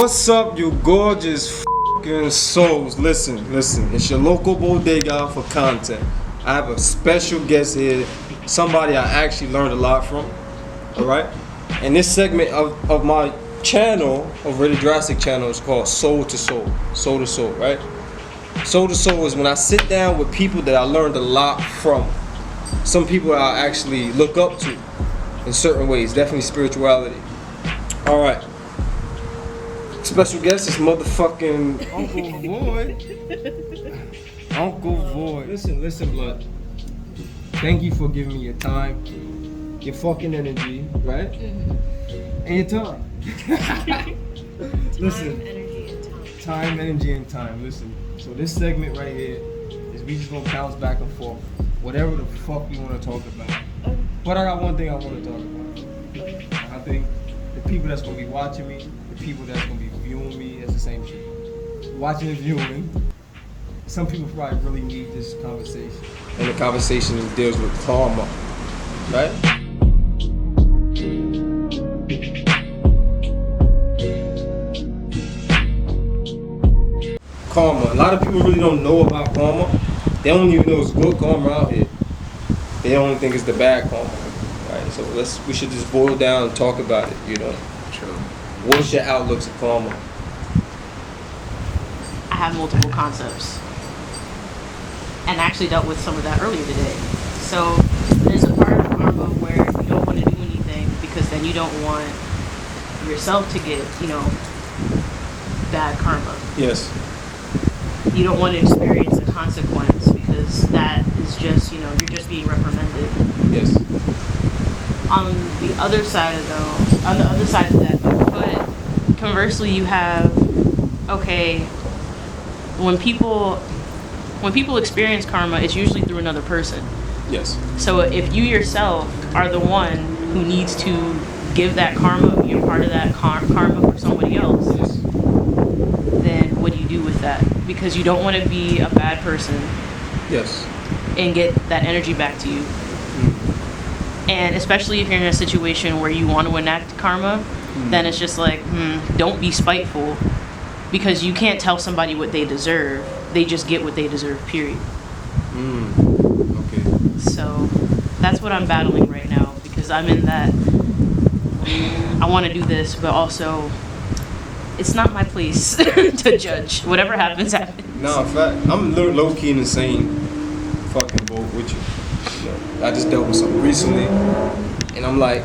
What's up, you gorgeous fucking souls? Listen, it's your local bodega for content. I have a special guest here, somebody I actually learned a lot from, alright? And this segment of my channel, of Really Drastic channel, is called Soul to Soul. Soul to Soul, right? Soul to Soul is when I sit down with people that I learned a lot from. Some people that I actually look up to in certain ways, definitely spirituality. Alright. Special guest is motherfucking Uncle Void. Uncle Void. Listen, blood. Thank you for giving me your time, your fucking energy, right? And your time. Listen. Time, energy, and time. Listen. So this segment right here is we just gonna bounce back and forth. Whatever the fuck we wanna talk about. But I got one thing I wanna talk about. I think the people that's gonna be watching me, the people that's gonna be viewing me, as the same shit. Watching and viewing. Some people probably really need this conversation. And the conversation deals with karma, right? Karma. A lot of people really don't know about karma. They don't even know it's good karma out here. They only think it's the bad karma. Right? So we should just boil down and talk about it, you know. True. What's your outlooks of karma? I have multiple concepts. And I actually dealt with some of that earlier today. So there's a part of karma where you don't want to do anything because then you don't want yourself to get, bad karma. Yes. You don't want to experience a consequence because that is just, you're just being reprimanded. Yes. On the other side of that, but conversely, you have, when people experience karma, it's usually through another person. Yes. So if you yourself are the one who needs to give that karma, you're part of that karma for somebody else, Yes. then what do you do with that? Because you don't want to be a bad person. Yes. And get that energy back to you. And especially if you're in a situation where you want to enact karma, then it's just like, don't be spiteful, because you can't tell somebody what they deserve. They just get what they deserve, period. Okay. So that's what I'm battling right now, because I'm in that, I want to do this, but also it's not my place to judge. Whatever happens, happens. No, in fact, I'm low-key in the same fucking boat with you. I just dealt with something recently, and I'm like,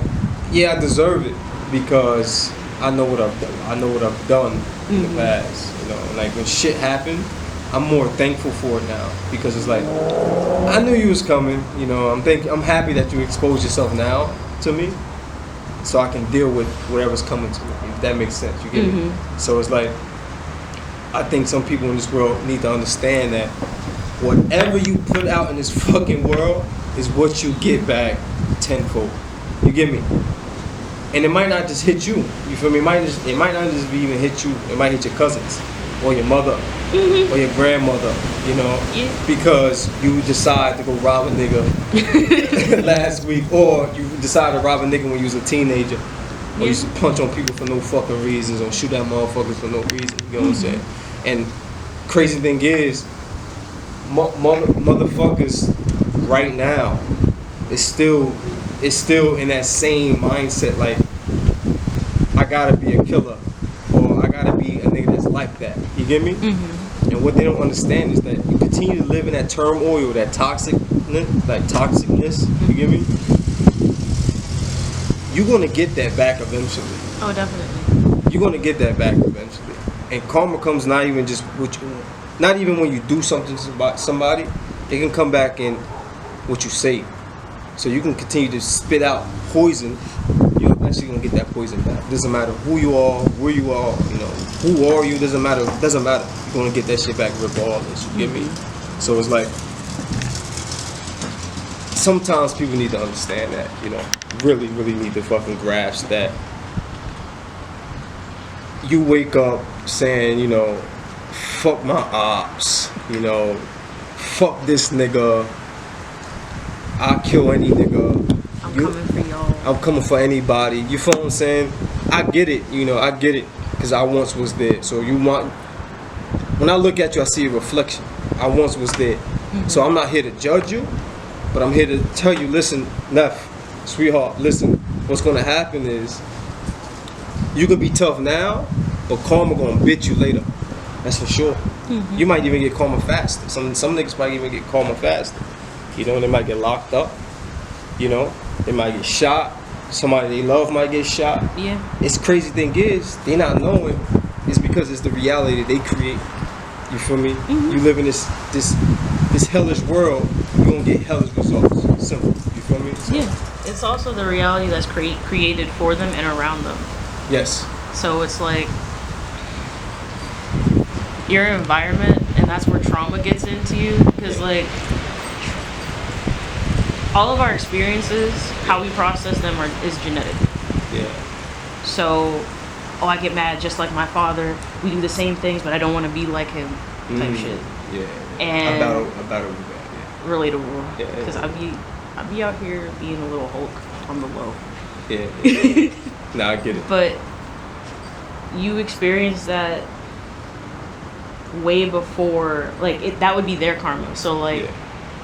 yeah, I deserve it because I know what I've done. I know what I've done in the past. Like when shit happened, I'm more thankful for it now because it's like I knew you was coming. I'm happy that you exposed yourself now to me, so I can deal with whatever's coming to me. If that makes sense, you get it. So it's like I think some people in this world need to understand that whatever you put out in this fucking world is what you get back tenfold. You get me? And it might not just hit you. You feel me? It might not just be even hit you. It might hit your cousins or your mother or your grandmother. Because you decide to go rob a nigga last week, or you decided to rob a nigga when you was a teenager, or you used to punch on people for no fucking reasons, or shoot at motherfuckers for no reason. You know what I'm saying? And crazy thing is, motherfuckers right now is still in that same mindset, like I gotta be a killer or I gotta be a nigga that's like that. You get me? And what they don't understand is that you continue to live in that turmoil, that toxicness. You get me? You're gonna get that back eventually. Oh, definitely. You're gonna get that back eventually. And karma comes not even just not even when you do something to somebody, it can come back in what you say. So you can continue to spit out poison, you're eventually gonna get that poison back. Doesn't matter who you are, where you are, who are you, doesn't matter. You're gonna get that shit back regardless, you get me? So it's like, sometimes people need to understand that, really, really need to fucking grasp that. You wake up saying, fuck my ops, fuck this nigga, I'll kill any nigga. I'm coming for y'all. I'm coming for anybody. You feel what I'm saying? I get it, I get it. because I once was there. So when I look at you, I see a reflection. I once was there. So I'm not here to judge you, but I'm here to tell you, listen, Neff, sweetheart, listen, what's gonna happen is you can be tough now, but karma gonna bit you later. That's for sure. You might even get karma faster. Some niggas might even get karma faster. You know, they might get locked up. You know, they might get shot. Somebody they love might get shot. Yeah. It's crazy thing is, they not knowing. It's because it's the reality they create. You feel me? You live in this hellish world. You gonna get hellish results. Simple. You feel me? So, Yeah. It's also the reality that's created for them and around them. yes. So it's like your environment, and that's where trauma gets into you. Because like all of our experiences, how we process them is genetic. Yeah. So, I get mad just like my father. We do the same things, but I don't want to be like him, type shit. Yeah. And I battle with that. relatable, Yeah. because I be out here being a little Hulk on the low. Yeah. Nah, I get it. But you experienced that way before, like that would be their karma. So like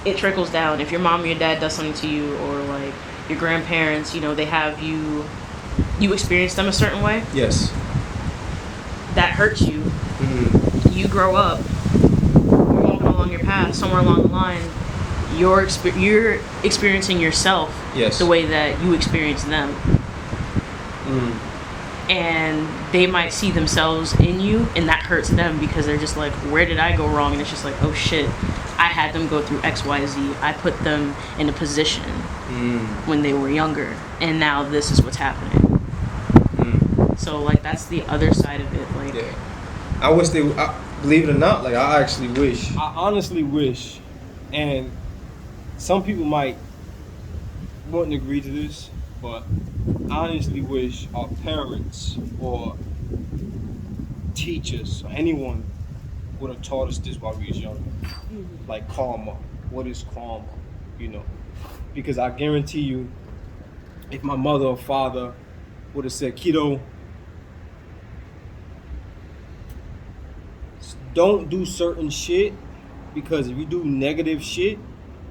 it trickles down. If your mom or your dad does something to you, or like your grandparents, you know, they have you experience them a certain way. Yes. That hurts you. You grow up, you're walking along your path, somewhere along the line, you're experiencing yourself the way that you experience them. And they might see themselves in you, and that hurts them because they're just like, where did I go wrong? And it's just like, oh shit, I had them go through XYZ. I put them in a position when they were younger, and now this is what's happening. So like that's the other side of it. Like, I wish believe it or not, like I actually wish. I honestly wish, and some people might wouldn't agree to this, but I honestly wish our parents or teachers or anyone would have taught us this while we was younger. Like karma. What is karma? You know? Because I guarantee you, if my mother or father would have said, Kito, don't do certain shit, because if you do negative shit,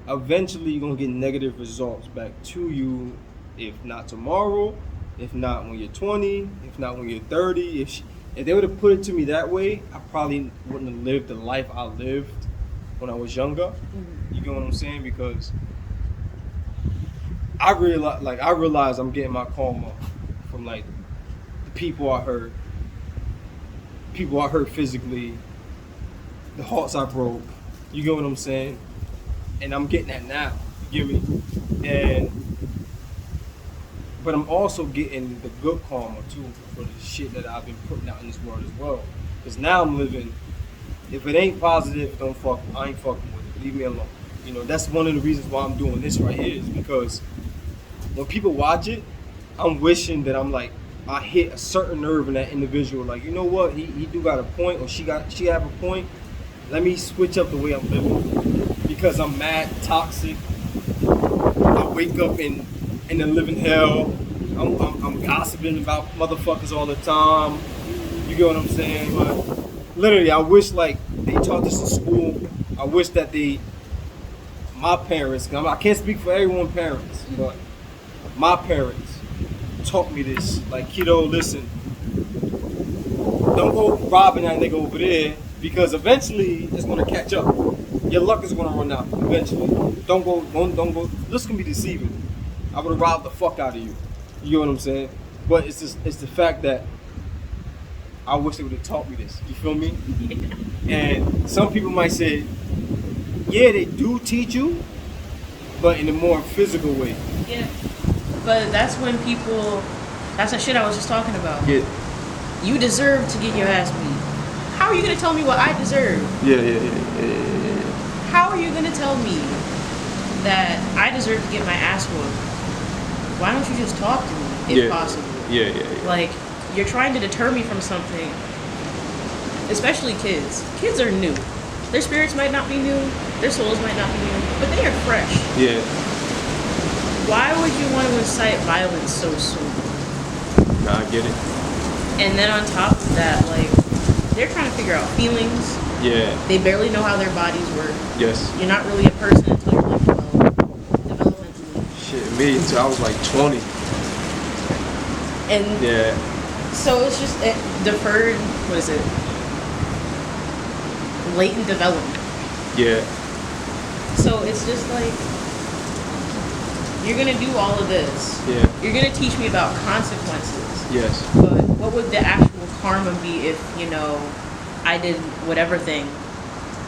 eventually you're gonna get negative results back to you. If not tomorrow, if not when you're 20, if not when you're 30. If they would have put it to me that way, I probably wouldn't have lived the life I lived when I was younger. You get what I'm saying? Because I realize I'm getting my karma from like the people I hurt physically, the hearts I broke. You get what I'm saying? And I'm getting that now. You get me? But I'm also getting the good karma too for the shit that I've been putting out in this world as well. Because now I'm living, if it ain't positive, I ain't fucking with it. Leave me alone. You know, that's one of the reasons why I'm doing this right here, is because when people watch it, I'm wishing that I hit a certain nerve in that individual. Like, you know what, he do got a point, or she have a point. Let me switch up the way I'm living, because I'm mad toxic. I wake up in the living hell. I'm gossiping about motherfuckers all the time. You get what I'm saying? But literally, I wish like they taught this in school. I wish that my parents, I can't speak for everyone's parents, but my parents taught me this. Like, Kito, listen, don't go robbing that nigga over there, because eventually it's gonna catch up. Your luck is gonna run out eventually. Don't go. This can be deceiving. I would have robbed the fuck out of you. You know what I'm saying? But it's the fact that I wish they would have taught me this. You feel me? And some people might say, yeah, they do teach you, but in a more physical way. yeah. But that's when that's the shit I was just talking about. Yeah. You deserve to get your ass beat. How are you gonna tell me what I deserve? Yeah. How are you gonna tell me that I deserve to get my ass whooped? Why don't you just talk to me, if possible? Yeah. Like, you're trying to deter me from something. Especially kids. Kids are new. Their spirits might not be new, their souls might not be new, but they are fresh. Yeah. Why would you want to incite violence so soon? Nah, I get it. And then on top of that, like, they're trying to figure out feelings. Yeah. They barely know how their bodies work. Yes. You're not really a person until you're like 12, developmentally. Shit, me too. I was like 20. And Yeah. so it's just deferred, what is it? Latent development. Yeah. So it's just like, you're gonna do all of this. Yeah. You're gonna teach me about consequences. Yes. But what would the actual karma be if, I did whatever thing,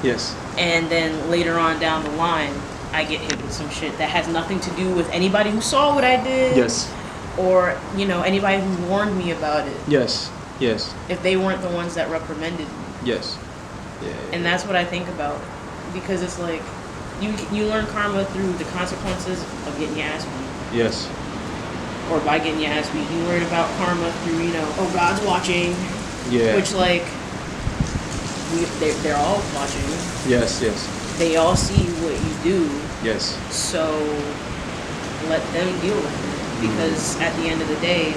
Yes. and then later on down the line, I get hit with some shit that has nothing to do with anybody who saw what I did. Yes. Or, anybody who warned me about it. Yes. Yes. If they weren't the ones that reprimanded me. Yes. Yeah. And that's what I think about. Because it's like, you learn karma through the consequences of getting your ass beat. Yes. Or by getting your ass beat. You learn about karma through, oh, God's watching. Yeah. Which, like, they're all watching. Yes. Yes. They all see what you do. Yes. So let them deal with it. Because at the end of the day,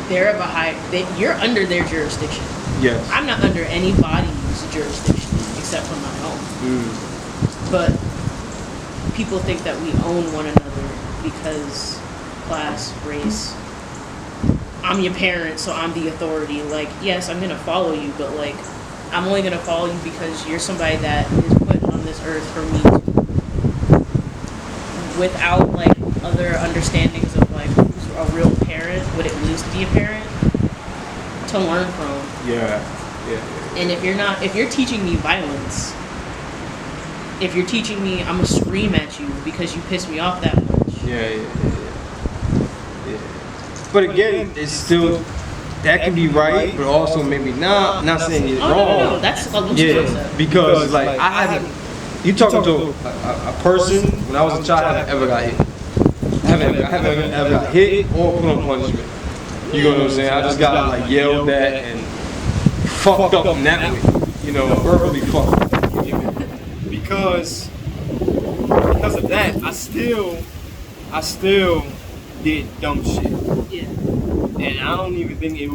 you're under their jurisdiction. Yes. I'm not under anybody's jurisdiction except for my own. But people think that we own one another because class, race. I'm your parent, so I'm the authority. Like, yes, I'm gonna follow you, but like, I'm only gonna follow you because you're somebody that is put on this earth for me to, without like other understandings of like who's a real parent, what it means to be a parent, to learn from. Yeah. Yeah. And if you're teaching me violence, if you're teaching me I'm gonna scream at you because you piss me off that much. Yeah. But again, it's still, that can be right, but also maybe not saying it's wrong. No, that's a loose concept. Because like I haven't, you talking to a person, when I was a child, I haven't ever got hit. I haven't ever got hit or put on punishment. You know what I'm saying? I just got like yelled at and fucked up in that way. Verbally fucked up. Because of that, I still did dumb shit. Yeah. And I don't even think it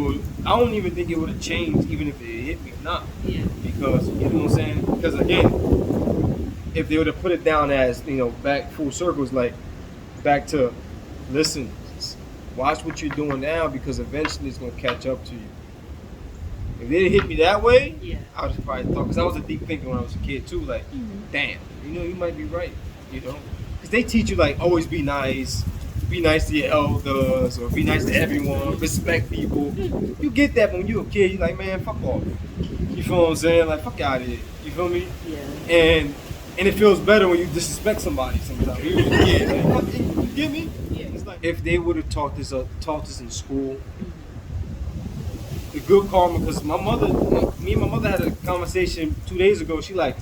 would have changed even if it hit me or not. Yeah. Because, you know what I'm saying? Because again, if they would have put it down as, back full circles, like back to, listen, watch what you're doing now because eventually it's going to catch up to you. If they hit me that way, Yeah. I would probably thought, because I was a deep thinker when I was a kid too, like, damn, you might be right, Because they teach you, like, always be nice to your elders, or be nice to everyone, respect people. You get that when you're a kid, you're like, man, fuck off. You feel what I'm saying? Like, fuck out of here. You feel me? Yeah. And it feels better when you disrespect somebody sometimes. You get me? Yeah. It's like, if they would have taught this in school, the good karma, because me and my mother had a conversation 2 days ago. She like,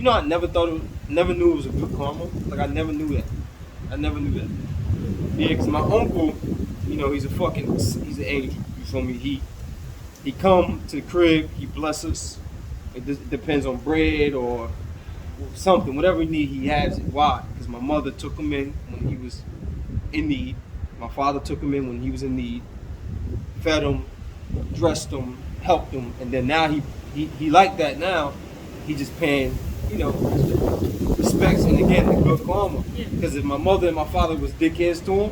I never knew it was a good karma. Like, I never knew that. Yeah, because my uncle, he's an angel. You feel me? He come to the crib, he bless us. It depends on bread or something, whatever we need, he has it. Why? Because my mother took him in when he was in need. My father took him in when he was in need. Fed him, dressed him, helped him, and then now he like that now. He just paying, respects, and again, the good karma. Because if my mother and my father was dickheads to him,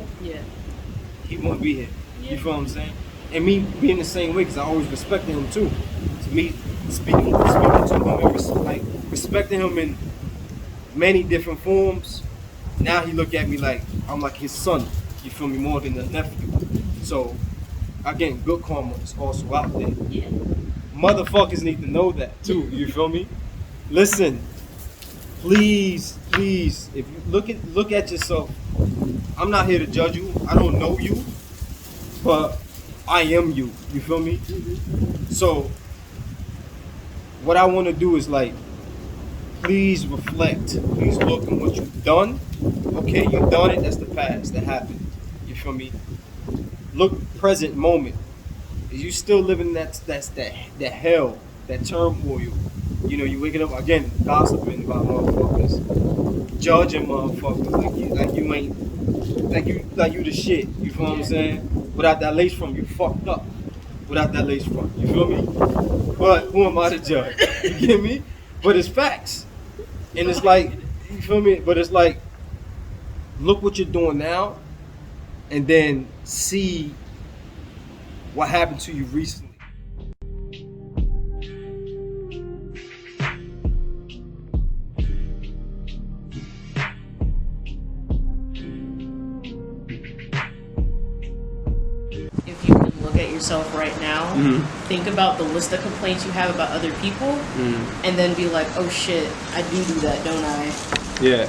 he wouldn't be here. You feel what I'm saying? And me being the same way, because I always respected him too. To me, speaking to him and respecting him in many different forms. Now he look at me like I'm like his son. You feel me? More than a nephew. So again, good karma is also out there. Yeah. Motherfuckers need to know that too. You feel me? Listen, please, if you look at yourself. I'm not here to judge you. I don't know you, but I am you. You feel me? Mm-hmm. So what I want to do is like, please reflect. Please look at what you've done. Okay, you've done it. That's the past. That happened. You feel me? Look present moment. Is you still living that hell, that turmoil? You waking up again, gossiping about motherfuckers, judging motherfuckers like you ain't, like you the shit. You feel what I'm saying? Without that lace from you fucked up. without that lace front. You feel me? But who am I to judge? You get me? But it's facts. And it's like, you feel me? But it's like, look what you're doing now, and then see what happened to you recently. If you can look at yourself right now, think about the list of complaints you have about other people, and then be like, oh shit, I do that, don't I? Yeah.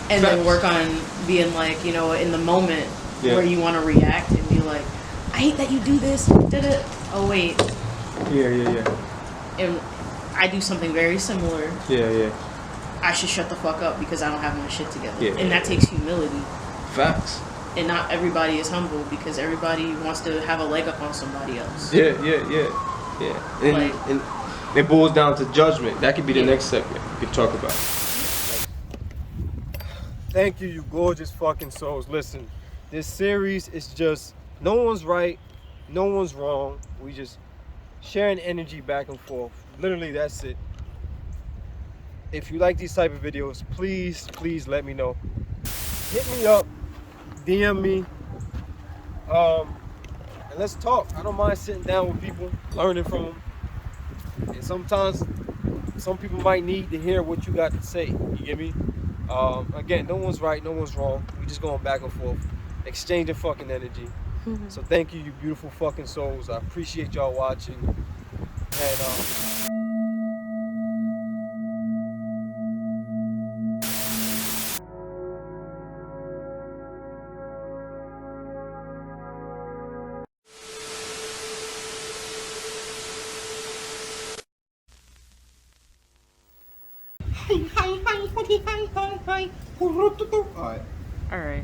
And then work on being like, you know, in the moment where you want to react and be like, I hate that you do this. Oh wait. Yeah. And I do something very similar. Yeah. I should shut the fuck up because I don't have my shit together. Yeah. And that takes humility. Facts. And not everybody is humble because everybody wants to have a leg up on somebody else. Yeah. And it boils down to judgment. That could be the next segment we could talk about. Thank you, you gorgeous fucking souls. Listen, this series is just, no one's right, no one's wrong. We just sharing energy back and forth. Literally, that's it. If you like these type of videos, please let me know. Hit me up, DM me, and let's talk. I don't mind sitting down with people, learning from them. And sometimes some people might need to hear what you got to say. You get me? Again, no one's right, no one's wrong. We just going back and forth, exchanging fucking energy. So thank you, you beautiful fucking souls. I appreciate y'all watching. And hi. All right.